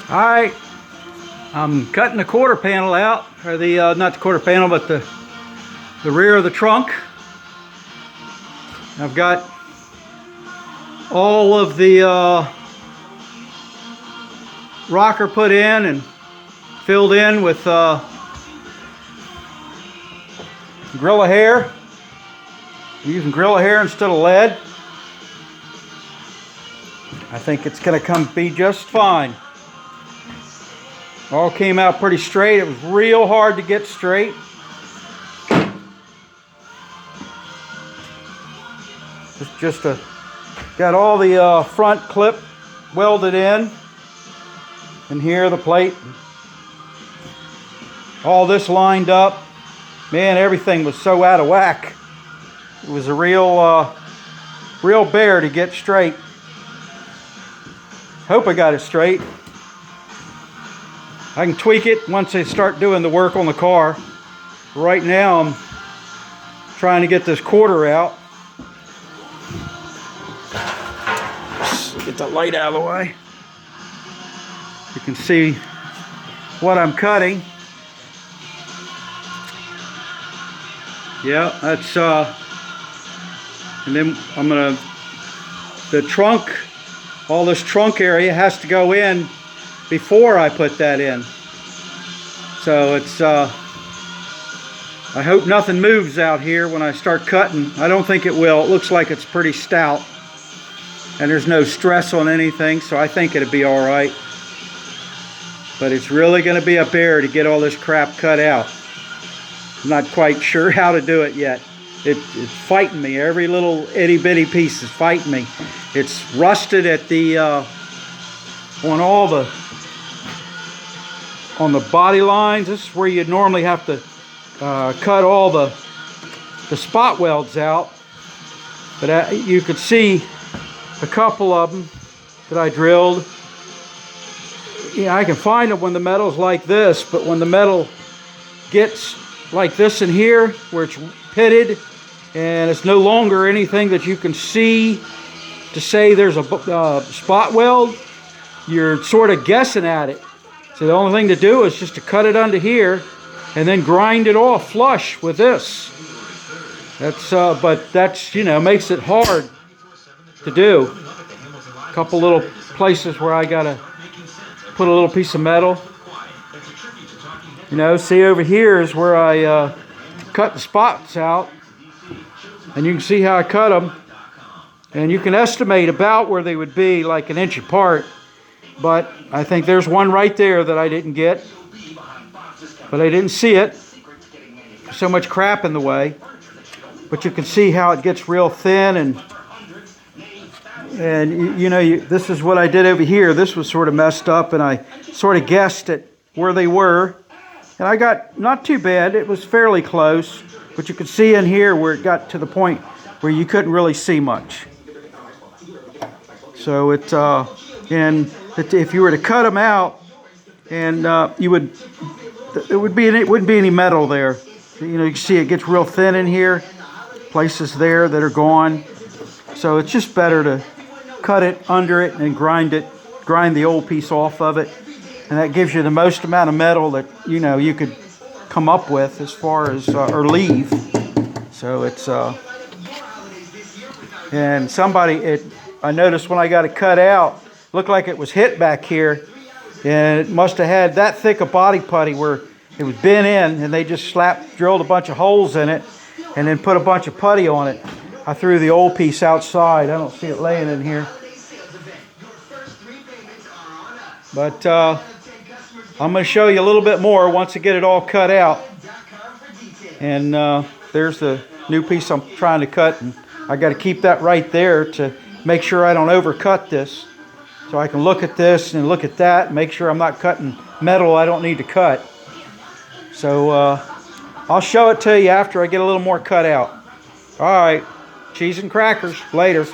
Alright, I'm cutting the quarter panel out, or the, not the quarter panel, but the rear of the trunk. I've got all of the rocker put in and filled in with Gorilla hair. I'm using Gorilla hair instead of lead. I think it's going to be just fine. All came out pretty straight. It was real hard to get straight. Got all the front clip welded in. And here the plate. All this lined up. Man, everything was so out of whack. It was a real bear to get straight. Hope I got it straight. I can tweak it once I start doing the work on the car. Right now I'm trying to get this quarter out. Get the light out of the way. You can see what I'm cutting. Yeah, that's and then the trunk, all this trunk area has to go in before I put that in. So it's I hope nothing moves out here when I start cutting. I don't think it will. It looks like it's pretty stout and there's no stress on anything, so I think it'll be all right. But it's really going to be a bear to get all this crap cut out. I'm not quite sure how to do it yet. It's fighting me. Every little itty bitty piece is fighting me. It's rusted at the on the body lines. This is where you normally have to cut all the spot welds out. But you could see a couple of them that I drilled. Yeah, I can find it when the metal's like this, but when the metal gets like this in here, where it's pitted and it's no longer anything that you can see to say there's a spot weld, you're sort of guessing at it. So the only thing to do is just to cut it under here and then grind it off flush with this. That's but that's, you know, makes it hard to do. A couple little places where I gotta put a little piece of metal. You know, see over here is where I cut the spots out, and you can see how I cut them, and you can estimate about where they would be, like an inch apart. But I think there's one right there that I didn't get, but I didn't see it. So much crap in the way. But you can see how it gets real thin, and you know, this is what I did over here. This was sort of messed up, and I sort of guessed at where they were. And I got not too bad. It was fairly close, but you could see in here where it got to the point where you couldn't really see much. So it and if you were to cut them out, and it wouldn't be any metal there. You know, you can see it gets real thin in here. Places there that are gone. So it's just better to cut it under it and grind the old piece off of it. And that gives you the most amount of metal that, you know, you could come up with as far as, or leave. So it's, and I noticed when I got it cut out, looked like it was hit back here. And it must have had that thick a body putty where it was bent in, and they just drilled a bunch of holes in it and then put a bunch of putty on it. I threw the old piece outside. I don't see it laying in here. But I'm going to show you a little bit more once I get it all cut out. And there's the new piece I'm trying to cut. And I got to keep that right there to make sure I don't overcut this. So I can look at this and look at that and make sure I'm not cutting metal I don't need to cut. So I'll show it to you after I get a little more cut out. All right, cheese and crackers. Later.